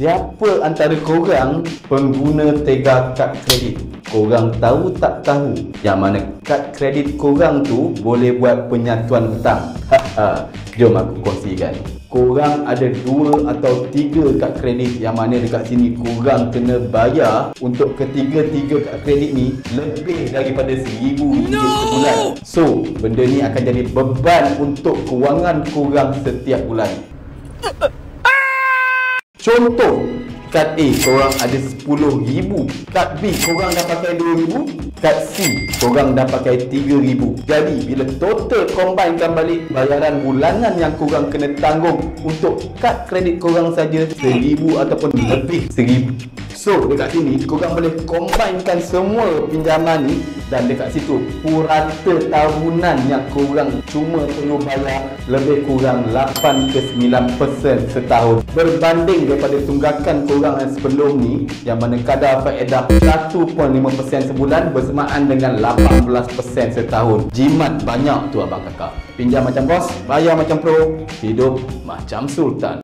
Siapa antara korang pengguna Tega kad kredit? Korang tahu tak tahu yang mana kad kredit korang tu boleh buat penyatuan hutang? Jom aku kongsikan. Korang ada 2 atau 3 kad kredit yang mana dekat sini korang kena bayar untuk ketiga-tiga kad kredit ni lebih daripada RM1,000 sebulan. So, benda ni akan jadi beban untuk kewangan korang setiap bulan. Contoh, kad A korang ada RM10,000, kad B korang dah pakai RM2,000, kad C korang dah pakai RM3,000. Jadi bila total combinekan balik bayaran bulanan yang korang kena tanggung untuk kad kredit korang saja RM1,000 ataupun lebih RM1,000. So dekat sini korang boleh combinekan semua pinjaman ni dan dekat situ purata tahunan yang korang cuma perlu bayar lebih kurang 8 ke 9% setahun, berbanding daripada tunggakan korang yang sebelum ni yang mana kadar faedah 1.5% sebulan bersamaan dengan 18% setahun. Jimat banyak tu abang kakak. Pinjam macam bos, bayar macam pro, hidup macam sultan.